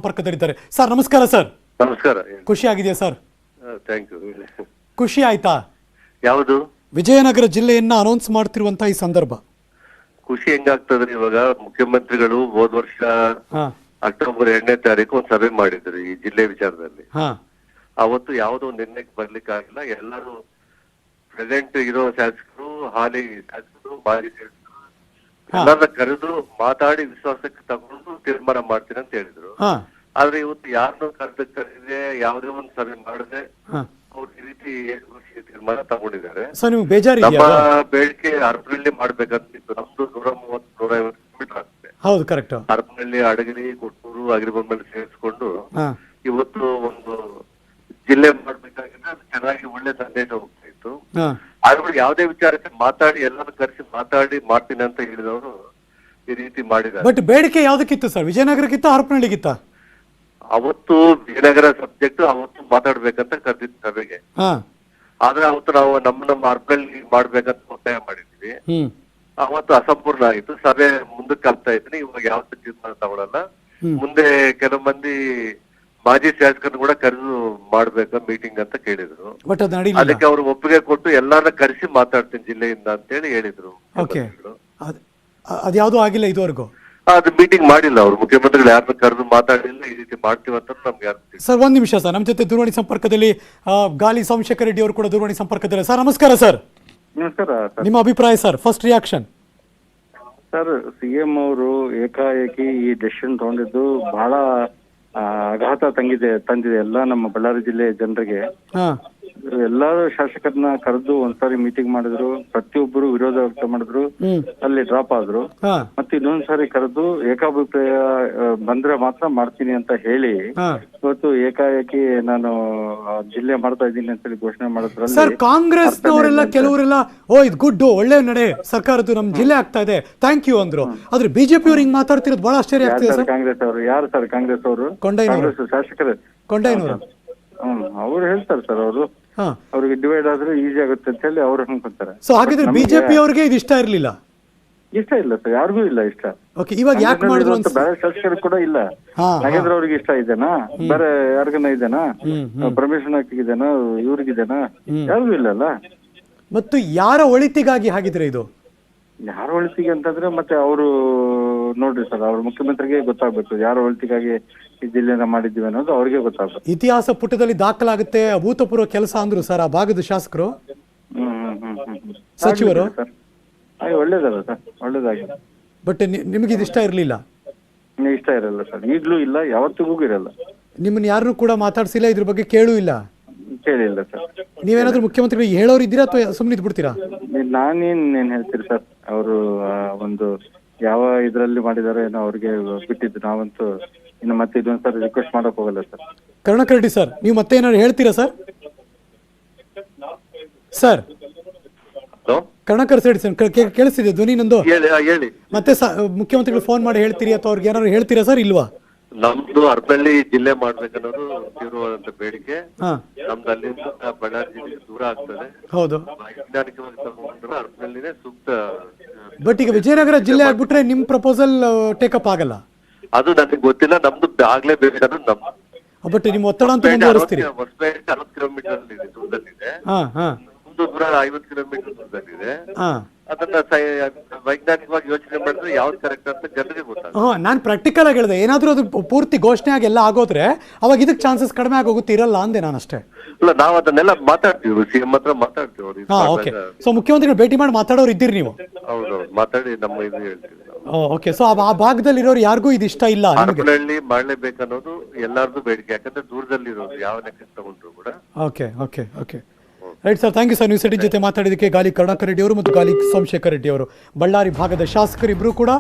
ಸಂಪರ್ಕದಲ್ಲಿದ್ದಾರೆ ಸರ್. ನಮಸ್ಕಾರ ಸರ್. ನಮಸ್ಕಾರ. ಖುಷಿ ಆಗಿದೆಯಾ ಸರ್? Thank you. ಖುಷಿ ಆಯ್ತಾ? ಯಾವುದು? ವಿಜಯನಗರ ಜಿಲ್ಲೆಯನ್ನ ಅನೌನ್ಸ್ ಮಾಡ್ತಿರುವಂತ ಈ ಸಂದರ್ಭ ಖುಷಿ ಹೆಂಗಾಗ್ತದ್ರಿ? ಇವಾಗ ಮುಖ್ಯಮಂತ್ರಿಗಳು ಹೋದ ವರ್ಷ ಅಕ್ಟೋಬರ್ 2ನೇ ತಾರೀಕು ಒಂದು ಸಭೆ ಮಾಡಿದ್ರು ಈ ಜಿಲ್ಲೆ ವಿಚಾರದಲ್ಲಿ. ಅವತ್ತು ಯಾವುದೋ ನಿರ್ಣಯಕ್ಕೆ ಬರ್ಲಿಕ್ಕೆ ಆಗಿಲ್ಲ. ಎಲ್ಲರೂ ಪ್ರೆಸೆಂಟ್ ಇರೋ ಶಾಸಕರು, ಹಾಲಿ ಶಾಸಕರು, ಮಾಜಿ ಶಾಸಕರು ಎಲ್ಲರನ್ನ ಕರೆದು ಮಾತಾಡಿ ವಿಶ್ವಾಸಕ್ಕೆ ತಗೊಂಡು ತೀರ್ಮಾನ ಮಾಡ್ತೀನಿ ಅಂತ ಹೇಳಿದ್ರು. ಆದ್ರೆ ಇವತ್ತು ಯಾರನ್ನೂ ಕರೆದೆ ಯಾವುದೇ ಒಂದು ಸಭೆ ಮಾಡದೆ ಅವ್ರು ಈ ರೀತಿ ಏಕಪಕ್ಷೀಯ ತೀರ್ಮಾನ ತಗೊಂಡಿದ್ದಾರೆ. ನಮ್ಮ ಬೇಡಿಕೆ ಹರಪನಹಳ್ಳಿ ಮಾಡ್ಬೇಕಂತಿತ್ತು. ನಮ್ದು 130-150 ಕಿಲೋಮೀಟರ್ ಆಗ್ತದೆ. ಹೌದು, ಕರೆಕ್ಟ್. ಹರಪನಹಳ್ಳಿ, ಅಡಗಲಿ, ಕೊಟ್ಟೂರು, ಅಗಿರಿಬೊಮ್ಮೆ ಸೇರಿಸ್ಕೊಂಡು ಇವತ್ತು ಒಂದು ಜಿಲ್ಲೆ ಮಾಡ್ಬೇಕಾಗಿದ್ರೆ ಅದು ಚೆನ್ನಾಗಿ ಒಳ್ಳೆ ಸಂದೇಶ ಹೋಗ್ತಾ ಇತ್ತು. ಆದ್ರೆ ಯಾವುದೇ ವಿಚಾರಕ್ಕೆ ಮಾತಾಡಿ ಎಲ್ಲರೂ ಕರೆಸಿ ಮಾತಾಡಿ ಮಾಡ್ತೀನಿ ಅಂತ ಹೇಳಿದವರು ಈ ರೀತಿ ಮಾಡಿದ್ದಾರೆ. ಬಟ್ ಬೇಡಿಕೆ ಯಾವ್ದಕ್ಕಿತ್ತು ಸರ್? ವಿಜಯನಗರಕ್ಕಿತ್ತ ಹರಪನಹಳ್ಳಿಗಿತ್ತ? ಅವತ್ತು ವಿಜಯನಗರ ಸಬ್ಜೆಕ್ಟ್ ಅವತ್ತು ಮಾತಾಡ್ಬೇಕಂತ ಕರೆದಿತ್ತು ಸಭೆಗೆ. ಆದ್ರೆ ಅವತ್ತು ನಾವು ನಮ್ಮ ಹರಪನಹಳ್ಳಿ ಮಾಡ್ಬೇಕಂತ ಒತ್ತಾಯ ಮಾಡಿದ್ವಿ. ಅವತ್ತು ಅಸಂಪೂರ್ಣ ಆಗಿತ್ತು. ಸಭೆ ಮುಂದಕ್ಕೆ ಆಗ್ತಾ ಇದ್ದೀನಿ. ಇವಾಗ ಯಾವತ್ತೂ ತೀರ್ಮಾನ ತಗೊಳಲ್ಲ. ಮುಂದೆ ಕೆಲವು ಮಂದಿ ಮಾಜಿ ಶಾಸಕರನ್ನು ಕೂಡ ಕರೆದು ಮಾಡ್ಬೇಕ ಮೀಟಿಂಗ್ ಅಂತ ಕೇಳಿದ್ರು. ಅದಕ್ಕೆ ಅವರು ಒಪ್ಪಿಗೆ ಕೊಟ್ಟು ಎಲ್ಲಾರನ್ನ ಕರೆಸಿ ಮಾತಾಡ್ತೀನಿ ಜಿಲ್ಲೆಯಿಂದ ಅಂತ ಹೇಳಿ ಹೇಳಿದ್ರು. ಅದ್ಯಾವ್ದು ಆಗಿಲ್ಲ ಇದುವರೆಗೂ. ಅದು ಮೀಟಿಂಗ್ ಮಾಡಿಲ್ಲ ಅವರು. ಮುಖ್ಯಮಂತ್ರಿಗಳು ಯಾರನ್ನ ಕರೆದು ಮಾತಾಡಿಲ್ಲ. ಈ ರೀತಿ ಮಾಡ್ತೀವಂತ ನಮ್ಗೆ ಯಾರು. ಸರ್, ಒಂದ್ ನಿಮಿಷ ಸರ್. ನಮ್ಮ ಜೊತೆ ದೂರವಾಣಿ ಸಂಪರ್ಕದಲ್ಲಿ ಗಾಲಿ ಸೋಮಶೇಖರ್ ರೆಡ್ಡಿ ಅವರು ಕೂಡ ದೂರವಾಣಿ ಸಂಪರ್ಕದಲ್ಲಿ. ಸರ್ ನಮಸ್ಕಾರ ಸರ್. ನಮಸ್ಕಾರ. ನಿಮ್ಮ ಅಭಿಪ್ರಾಯ sir? First reaction sir. CM ಅವರು ಏಕಾಏಕಿ ಈ ಡೆಸಿಷನ್ ತಗೊಂಡಿದ್ದು ಬಹಳ ಆಘಾತ ತಂದಿದೆ ಎಲ್ಲ ನಮ್ಮ ಬಳ್ಳಾರಿ ಜಿಲ್ಲೆ ಜನರಿಗೆ. ಎಲ್ಲಾರು ಶಾಸಕರನ್ನ ಕರೆದು ಒಂದ್ಸಾರಿ ಮೀಟಿಂಗ್ ಮಾಡಿದ್ರು. ಪ್ರತಿಯೊಬ್ಬರು ವಿರೋಧ ವ್ಯಕ್ತ ಮಾಡಿದ್ರು. ಅಲ್ಲಿ ಡ್ರಾಪ್ ಆದ್ರು. ಮತ್ತೆ ಇನ್ನೊಂದ್ಸಾರಿ ಕರೆದು ಏಕಾಭಿಪ್ರಾಯ ಬಂದ್ರೆ ಮಾತ್ರ ಮಾಡ್ತೀನಿ ಅಂತ ಹೇಳಿ ಇವತ್ತು ಏಕಾಏಕಿ ನಾನು ಜಿಲ್ಲೆ ಮಾಡ್ತಾ ಇದ್ದೀನಿ ಅಂತ ಹೇಳಿ ಘೋಷಣೆ ಮಾಡಿದ್ರಲ್ಲಿ ಸರ್, ಕಾಂಗ್ರೆಸ್ನವರೆಲ್ಲ ಕೆಲವರೆಲ್ಲ ಇದು ಗುಡ್, ಒಳ್ಳೆ ನಡೆ ಸರ್ಕಾರದ್ದು, ನಮ್ ಜಿಲ್ಲೆ ಆಗ್ತಾ ಇದೆ, ಥ್ಯಾಂಕ್ ಯು ಅಂದ್ರು. ಆದ್ರೆ ಬಿಜೆಪಿ ಅವ್ರು ಹಿಂಗ್ ಮಾತಾಡ್ತಿರೋದು ಬಹಳ ಆಶ್ಚರ್ಯ ಆಗ್ತಿದೆ ಸರ್. ಕಾಂಗ್ರೆಸ್ ಅವರು ಯಾರು ಸರ್? ಕಾಂಗ್ರೆಸ್ ಅವರು ಕಾಂಗ್ರೆಸ್ ಶಾಸಕರು ಕೊಂಡೈನವರು. ಅವ್ರು ಹೇಳ್ತಾರೆ ಸರ್. ಅವರು ಅವ್ರಿಗೆ ಡಿವೈಡ್ ಆದ್ರೆ ಈಸಿ ಆಗುತ್ತೆ ಅಂತ ಹೇಳಿ ಅವ್ರು ಅನ್ಕೊಂತಾರೆ. ಸೊ ಹಾಗಿದ್ರೆ ಬಿಜೆಪಿ ಅವ್ರಿಗೆ ಇದು ಇಷ್ಟ ಇರ್ಲಿಲ್ಲ? ಇಷ್ಟ ಇಲ್ಲ ಸರ್, ಯಾರಿಗೂ ಇಲ್ಲ ಇಷ್ಟ. ಇವಾಗ ಯಾಕೆ ಮಾಡಿದ್ರು ಅಂತ ಬೇರೆ ಶಾಸಕರು ಕೂಡ ಇಲ್ಲ. ನಾಗೇಂದ್ರ ಅವ್ರಿಗೆ ಇಷ್ಟ ಇದೆನಾ? ಬೇರೆ ಯಾರಿಗನ ಇದೆನಾ? ಪರಮೇಶ್ವರ ಇದೆನಾ? ಇವ್ರಿಗಿದೆನಾ? ಯಾರಿಗೂ ಇಲ್ಲಲ್ಲ. ಮತ್ತು ಯಾರ ಒಳಿತಿಗಾಗಿ ಹಾಗಿದ್ರೆ ಇದು? ಯಾರ ಒಳಿತಿಗೆ ಅಂತಂದ್ರೆ ಮತ್ತೆ ಅವರು ನೋಡ್ರಿ ಸರ್, ಅವ್ರ ಮುಖ್ಯಮಂತ್ರಿಗೆ ಗೊತ್ತಾಗ್ಬೇಕು ಯಾರ ಒಳಿತಿಗಾಗಿ ಈ ಜಿಲ್ಲೆನ ಮಾಡಿದ್ದೀವಿ ಅನ್ನೋದು ಅವ್ರಿಗೆ ಗೊತ್ತಾಗ್ಬೇಕು. ಇತಿಹಾಸ ಪುಟದಲ್ಲಿ ದಾಖಲಾಗುತ್ತೆ ಅಭೂತಪೂರ್ವ ಕೆಲಸ ಅಂದ್ರು ಸರ್ ಆ ಭಾಗದ ಶಾಸಕರು, ಸಚಿವರು. ಒಳ್ಳೇದಲ್ಲ ಸರ್, ಒಳ್ಳೇದಾಗಿದೆ. ಬಟ್ ನಿಮ್ಗೆ ಇದು ಇಷ್ಟ ಇರ್ಲಿಲ್ಲ? ಇಷ್ಟ ಇರಲ್ಲ ಸರ್, ಈಗ್ಲೂ ಇಲ್ಲ, ಯಾವತ್ತಿಗೂ ಇರಲ್ಲ. ನಿಮ್ಮನ್ನ ಯಾರನ್ನು ಕೂಡ ಮಾತಾಡ್ಸಿಲ್ಲ, ಇದ್ರ ಬಗ್ಗೆ ಕೇಳೂ ಇಲ್ಲ? ಕೇಳಿಲ್ಲ ಸರ್. ನೀವೇನಾದ್ರೂ ಮುಖ್ಯಮಂತ್ರಿಗಳು ಹೇಳೋರು ಇದ್ದೀರಾ ಅಥವಾ ಸುಮ್ಮನೆ ಬಿಡ್ತೀರಾ? ನಾನೇನ್ ಹೇಳ್ತೀರಿ ಸರ್, ಅವರು ಒಂದು ಯಾವ ಇದ್ರಲ್ಲಿ ಮಾಡಿದಾರೋ ಏನೋ ಅವ್ರಿಗೆ ಬಿಟ್ಟಿದ್ದು. ನಾವಂತೂ ಇನ್ನು ಮತ್ತೆ ಇದೊಂದ್ಸರಿ ರಿಕ್ವೆಸ್ಟ್ ಮಾಡಕ್ ಹೋಗಲ್ಲ ಸರ್. ಕರುಣಾಕರ್ ರೆಡ್ಡಿ ಸರ್, ನೀವು ಮತ್ತೆ ಏನಾದ್ರು ಹೇಳ್ತೀರಾ sir? Sir Karunakar Reddy sir, ಕೇಳಿಸ್ತಿದೆ ಧ್ವನಿ ನಂದು? ಮತ್ತೆ ಮುಖ್ಯಮಂತ್ರಿಗಳು ಫೋನ್ ಮಾಡಿ ಹೇಳ್ತೀರಿ ಅಥವಾ ಅವ್ರಿಗೆ ಏನಾದ್ರು ಹೇಳ್ತೀರಾ ಸರ್ ಇಲ್ವಾ? ನಮ್ದು ಹರಪನಹಳ್ಳಿ ಜಿಲ್ಲೆ ಮಾಡ್ಬೇಕನ್ನೋದು ತೀವ್ರವಾದಂತ ಬೇಡಿಕೆ. ನಮ್ದು ಅಲ್ಲಿಂದ ಬಳ್ಳಾರಿ ಜಿಲ್ಲೆ ದೂರ ಆಗ್ತದೆ. ಹೌದು, ವೈಜ್ಞಾನಿಕವಾಗಿ ತಗೊಂಡ್ರೆ ಹರಪನಹಳ್ಳಿನೇ ಸೂಕ್ತ. ಬಟ್ ಈಗ ವಿಜಯನಗರ ಜಿಲ್ಲೆ ಆಗ್ಬಿಟ್ರೆ ನಿಮ್ ಪ್ರಪೋಸಲ್ ಟೇಕಪ್ ಆಗಲ್ಲ. ಅದು ನನಗೆ ಗೊತ್ತಿಲ್ಲ. ನಮ್ದು ಆಗ್ಲೇ ಬೇಕನ್ನೋದು ನಮ್ದು. ಬಟ್ ನಿಮ್ ಒತ್ತಡ ಅಂತ ಮುಂದುವರಿಸ್ತೀರಿ. ಹೊಸಪೇಟೆ 60 ಕಿಲೋಮೀಟರ್ ದೂರದಲ್ಲಿದೆ. ನಮ್ದು ದೂರ 50 ಕಿಲೋಮೀಟರ್ ದೂರದಲ್ಲಿದೆ. ಅದನ್ನ ವೈಜ್ಞಾನಿಕವಾಗಿ ಯೋಚನೆ ಮಾಡಿದ್ರೆ ಯಾವ್ದು ಕರೆಕ್ಟ್ ಅಂತ ಜನರಿಗೆ ಗೊತ್ತಾಗ. ನಾನ್ ಪ್ರಾಕ್ಟಿಕಲ್ ಆಗಿ ಹೇಳಿದೆ, ಏನಾದ್ರೂ ಅದು ಪೂರ್ತಿ ಘೋಷಣೆ ಆಗಿ ಎಲ್ಲ ಆಗೋದ್ರೆ ಅವಾಗ ಇದಕ್ಕೆ ಚಾನ್ಸಸ್ ಕಡಿಮೆ ಆಗೋಗುತ್ತೆ, ಇರಲ್ಲ ಅಂದೆ ನಾನು ಅಷ್ಟೇ. ಇಲ್ಲ, ನಾವ್ ಅದನ್ನೆಲ್ಲ ಮಾತಾಡ್ತೀವಿ, ಸಿಎಂ ಹತ್ರ ಮಾತಾಡ್ತೀವಿ. ಓಕೆ. ಸೊ ಮುಖ್ಯಮಂತ್ರಿಗಳು ಭೇಟಿ ಮಾಡಿ ಮಾತಾಡೋರು ಇದ್ದೀರಿ ನೀವು? ಹೌದು, ಮಾತಾಡಿ ನಮ್ಮ ಇದು ಹೇಳ್ತೀವಿ. ಓಕೆ. ಸೊ ಆ ಭಾಗದಲ್ಲಿ ಇರೋರು ಯಾರಿಗೂ ಇದು ಇಷ್ಟ ಇಲ್ಲ? ಹರಪನಹಳ್ಳಿ ಮಾಡ್ಲೇಬೇಕನ್ನೋದು ಎಲ್ಲಾರ್ದು ಬೇಡಿಕೆ. ಯಾಕಂದ್ರೆ ದೂರದಲ್ಲಿರೋದು ಯಾವ ಲೆಕ್ಕ ತಗೊಂಡ್ರು ಕೂಡ. Okay okay okay right sir, thank you sir. News 18 ಜೊತೆ ಮಾತಾಡಿದಕ್ಕೆ ಗಾಲಿ ಕರುಣಾಕರ್ ರೆಡ್ಡಿ ಅವರು ಮತ್ತು ಗಾಲಿ ಸೋಮಶೇಖರ್ ರೆಡ್ಡಿ ಅವರು, ಬಳ್ಳಾರಿ ಭಾಗದ ಶಾಸಕರಿಬ್ಬರು ಕೂಡ.